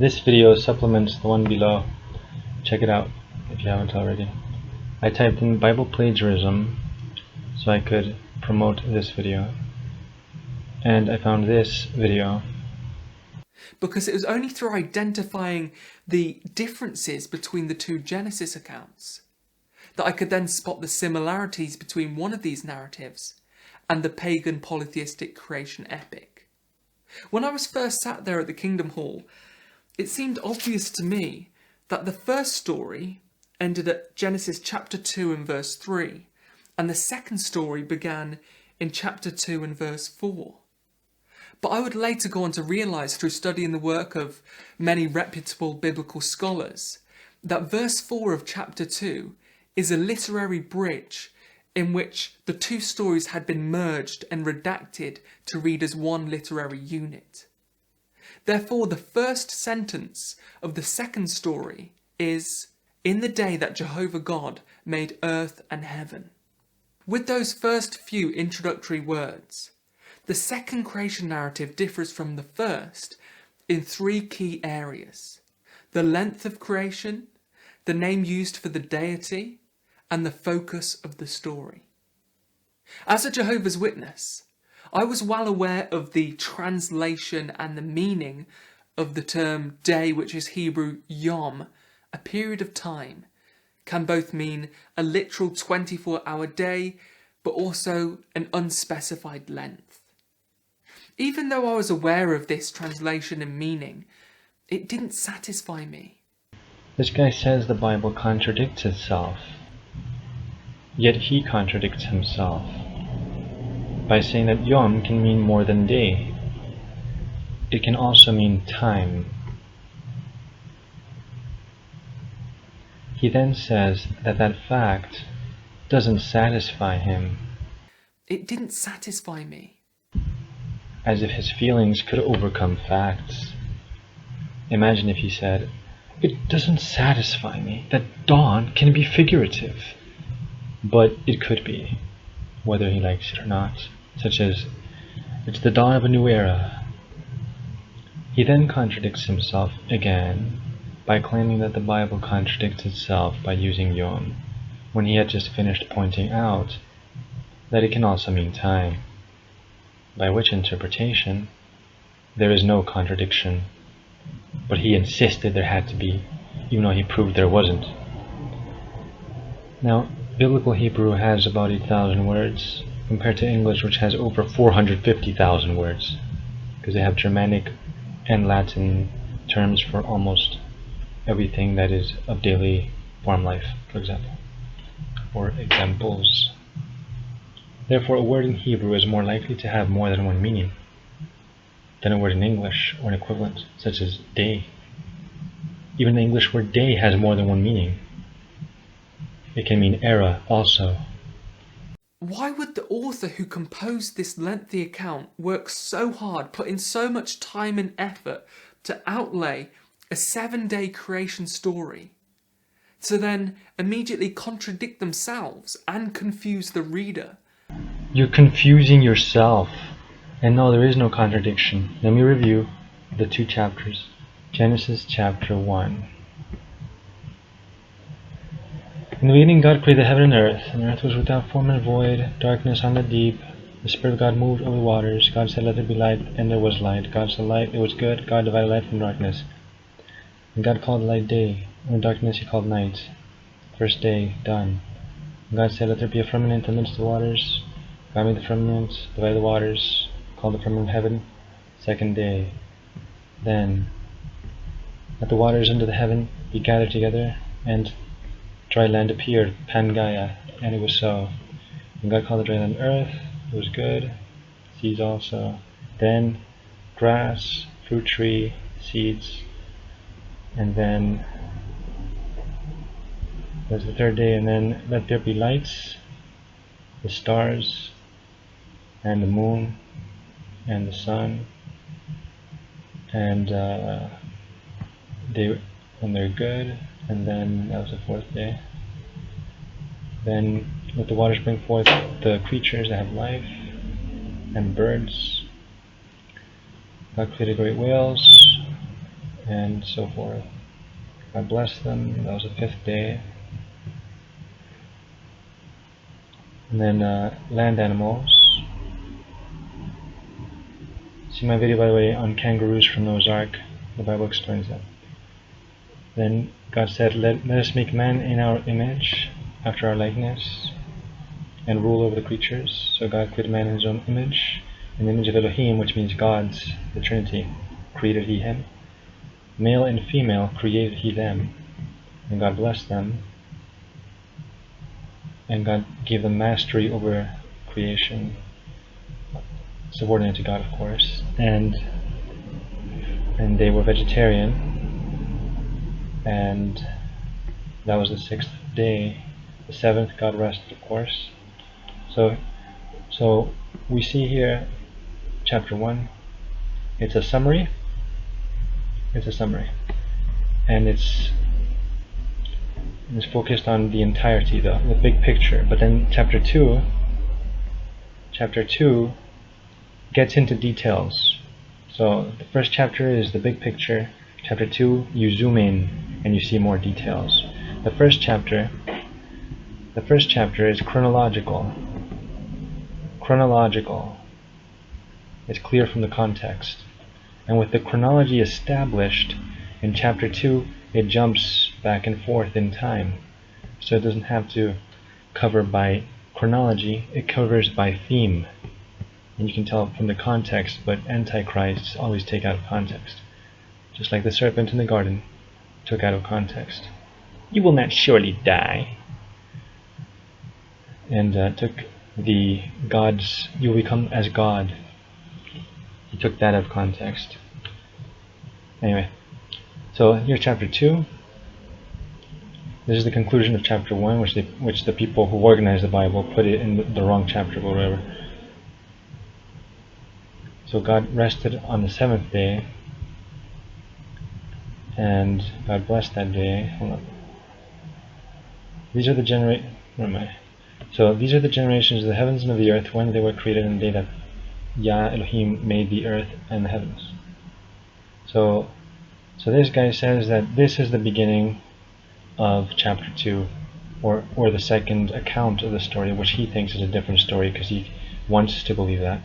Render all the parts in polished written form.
This video supplements the one below. Check it out if you haven't already. I typed in Bible plagiarism so I could promote this video, and I found this video. Because it was only through identifying the differences between the two Genesis accounts that I could then spot the similarities between one of these narratives and the pagan polytheistic creation epic. When I was first sat there at the Kingdom Hall, it seemed obvious to me that the first story ended at Genesis chapter 2 and verse 3, and the second story began in chapter 2 and verse 4. But I would later go on to realise through studying the work of many reputable biblical scholars that verse 4 of chapter 2 is a literary bridge in which the two stories had been merged and redacted to read as one literary unit. Therefore, the first sentence of the second story is, "In the day that Jehovah God made earth and heaven." With those first few introductory words, the second creation narrative differs from the first in three key areas: the length of creation, the name used for the deity, and the focus of the story. As a Jehovah's Witness, I was well aware of the translation and the meaning of the term day, which is Hebrew yom, a period of time, can both mean a literal 24-hour day, but also an unspecified length. Even though I was aware of this translation and meaning, it didn't satisfy me. This guy says the Bible contradicts itself, yet he contradicts himself by saying that yom can mean more than day. It can also mean time. He then says that that fact doesn't satisfy him. It didn't satisfy me. As if his feelings could overcome facts. Imagine if he said, "It doesn't satisfy me that dawn can be figurative." But it could be, whether he likes it or not, such as, "It's the dawn of a new era." He then contradicts himself again by claiming that the Bible contradicts itself by using yom, when he had just finished pointing out that it can also mean time, by which interpretation there is no contradiction, but he insisted there had to be, even though he proved there wasn't. Now, Biblical Hebrew has about 8,000 words, compared to English, which has over 450,000 words, because they have Germanic and Latin terms for almost everything that is of daily farm life, for example, or examples. Therefore, a word in Hebrew is more likely to have more than one meaning than a word in English or an equivalent, such as day. Even the English word day has more than one meaning. It can mean era also. Why would the author who composed this lengthy account work so hard, put in so much time and effort to outlay a 7-day creation story, to then immediately contradict themselves and confuse the reader? You're confusing yourself. And no, there is no contradiction. Let me review the two chapters. Genesis chapter 1. In the beginning God created heaven and earth was without form and void, darkness on the deep. The Spirit of God moved over the waters. God said, "Let there be light," and there was light. God saw light, it was good. God divided light from darkness. And God called light day, and darkness he called night. First day, done. And God said, "Let there be a firmament in the midst of the waters." God made the firmament, divided the waters, called the firmament heaven. Second day. Then let the waters under the heaven be gathered together, and dry land appeared, Pangaea, and it was so. And God called the dry land earth, it was good, seeds also. Then grass, fruit tree, seeds, and then there's the third day, and then let there be lights, the stars, and the moon, and the sun, and they're good. And then that was the fourth day. Then let the waters bring forth the creatures that have life, and birds. God created great whales, and so forth. God blessed them. That was the 5th day. And then land animals. See my video, by the way, on kangaroos from Noah's Ark. The Bible explains that. Then God said, let us make man in our image, after our likeness, and rule over the creatures. So God created man in his own image. In the image of Elohim, which means God's, the Trinity, created he him. Male and female created he them. And God blessed them. And God gave them mastery over creation, subordinate to God, of course. And they were vegetarian. And that was the 6th day. The 7th, God rested, of course. So we see here, chapter 1. It's a summary. And it's focused on the entirety, the big picture. But then chapter 2 gets into details. So the first chapter is the big picture. Chapter 2, you zoom in and you see more details. The first chapter is chronological. It's clear from the context. And with the chronology established, in chapter 2, it jumps back and forth in time. So it doesn't have to cover by chronology, it covers by theme. And you can tell from the context, but antichrists always take out of context. Just like the serpent in the garden took out of context. You will not surely die. And took the God's, you will become as God. He took that out of context. Anyway, so here's chapter 2. This is the conclusion of chapter 1, which the people who organized the Bible put it in the wrong chapter or whatever. So God rested on the 7th day, and God blessed that day. Hold on. These are the these are the generations of the heavens and of the earth when they were created in the day that Yah Elohim made the earth and the heavens. So this guy says that this is the beginning of chapter 2, or the second account of the story, which he thinks is a different story because he wants to believe that.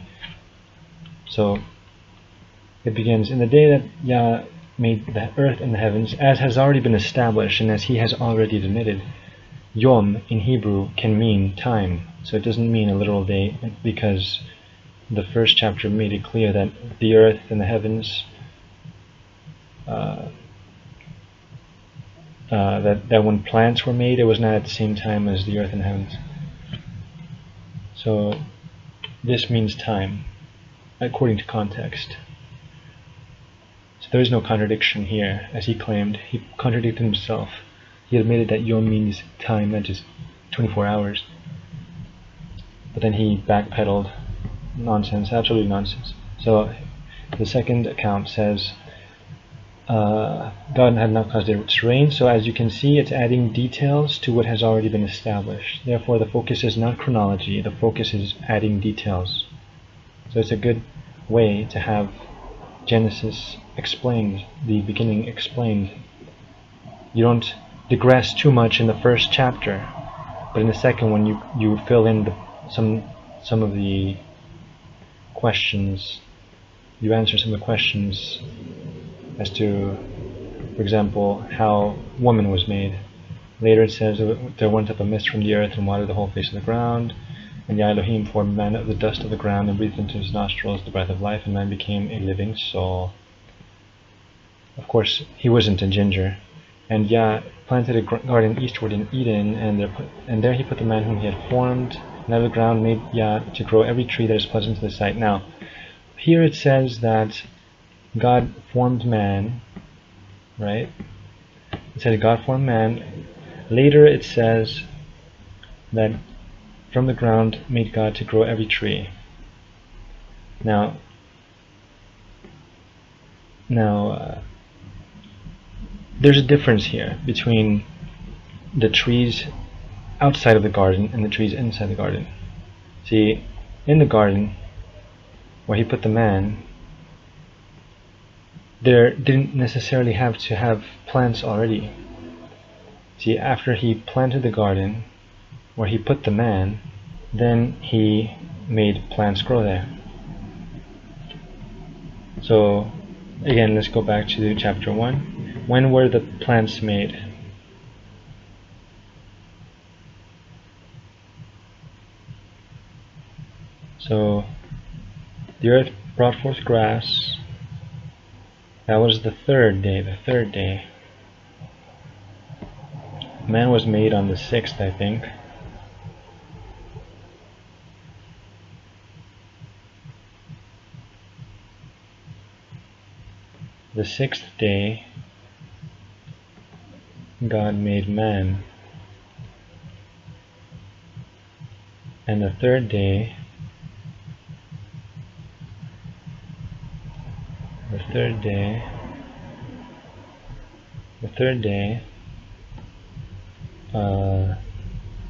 So it begins, in the day that Yah made the earth and the heavens, as has already been established and as he has already admitted, Yom in Hebrew can mean time. So it doesn't mean a literal day, because the first chapter made it clear that the earth and the heavens, that when plants were made, it was not at the same time as the earth and heavens. So this means time, according to context. So there is no contradiction here, as he claimed. He contradicted himself. He admitted that Yom means time, not just 24 hours. But then he backpedaled. Nonsense, absolute nonsense. So the second account says, God had not caused it to rain, so as you can see, it's adding details to what has already been established. Therefore, the focus is not chronology, the focus is adding details. So it's a good way to have Genesis explained, the beginning explained. You don't digress too much in the first chapter, but in the second one you fill in some of the questions. You answer some of the questions as to, for example, how woman was made. Later it says there went up a mist from the earth and watered the whole face of the ground, and Yah Elohim formed man of the dust of the ground and breathed into his nostrils the breath of life, and man became a living soul. Of course, he wasn't a ginger. And Yah planted a garden eastward in Eden, and there he put the man whom he had formed, and out of the ground made Yah to grow every tree that is pleasant to the sight. Now, here it says that God formed man, right? It said God formed man. Later it says that from the ground made God to grow every tree. Now, there's a difference here between the trees outside of the garden and the trees inside the garden. See, in the garden, where he put the man, there didn't necessarily have to have plants already. See, after he planted the garden, where he put the man, then he made plants grow there. So, again, let's go back to chapter 1. When were the plants made? So, the earth brought forth grass. That was the third day. Man was made on the 6th, I think. The 6th day, God made man. And the third day,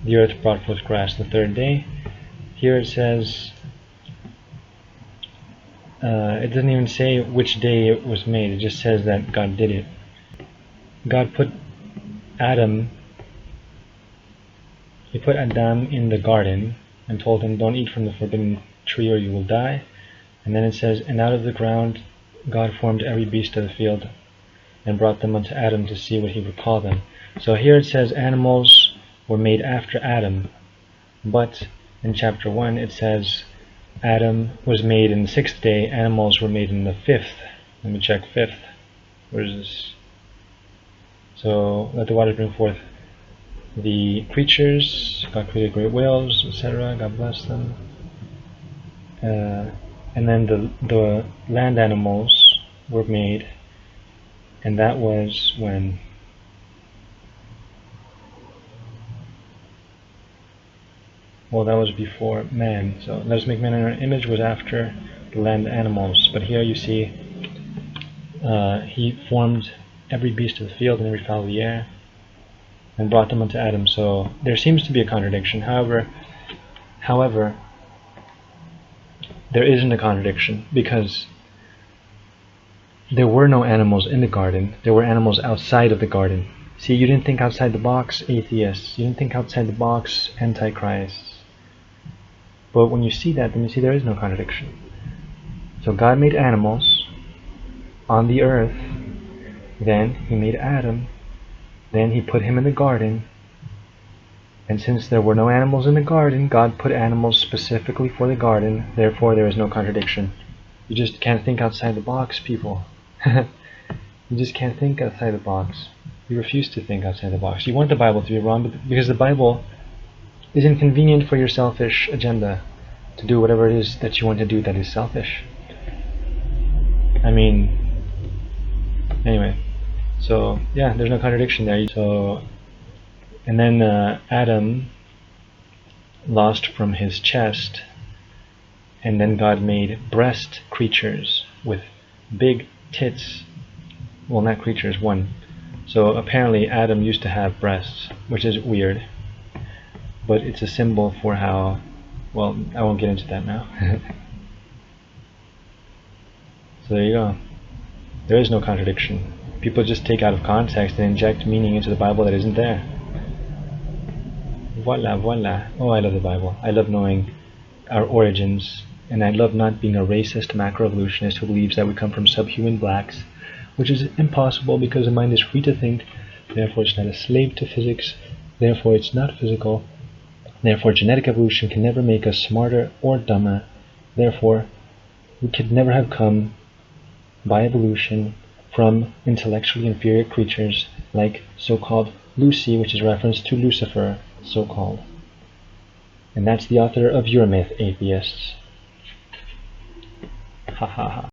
the earth brought forth grass. The third day, here it says, it doesn't even say which day it was made, it just says that God did it. God put Adam in the garden and told him, don't eat from the forbidden tree or you will die. And then it says, and out of the ground God formed every beast of the field and brought them unto Adam to see what he would call them. So here it says animals were made after Adam, but in chapter 1 it says Adam was made in the 6th day, animals were made in the 5th. Let me check 5th. Where is this? So let the waters bring forth the creatures. God created great whales, etc. God bless them. And then the land animals were made, and that was when? Well, that was before man. So let us make man in our image was after the land animals. But here you see he formed every beast of the field and every fowl of the air and brought them unto Adam. So there seems to be a contradiction. However, there isn't a contradiction, because there were no animals in the garden. There were animals outside of the garden. See, you didn't think outside the box, atheists. You didn't think outside the box, antichrists. But when you see that, then you see there is no contradiction. So God made animals on the earth. Then he made Adam. Then he put him in the garden. And since there were no animals in the garden, God put animals specifically for the garden. Therefore, there is no contradiction. You just can't think outside the box, people. You just can't think outside the box. You refuse to think outside the box. You want the Bible to be wrong, because the Bible is inconvenient for your selfish agenda to do whatever it is that you want to do that is selfish. I mean, anyway. So, yeah, there's no contradiction there. So, and then Adam lost from his chest, and then God made breast creatures with big tits. Well, not creatures, one. So apparently Adam used to have breasts, which is weird, but it's a symbol for how, well, I won't get into that now. So there you go. There is no contradiction. People just take out of context and inject meaning into the Bible that isn't there. Voila, voila. Oh, I love the Bible. I love knowing our origins, and I love not being a racist macroevolutionist who believes that we come from subhuman blacks, which is impossible because the mind is free to think, therefore it's not a slave to physics, therefore it's not physical, therefore genetic evolution can never make us smarter or dumber, therefore we could never have come by evolution from intellectually inferior creatures like so-called Lucy, which is a reference to Lucifer, so-called. And that's the author of your myth, atheists. Ha ha ha.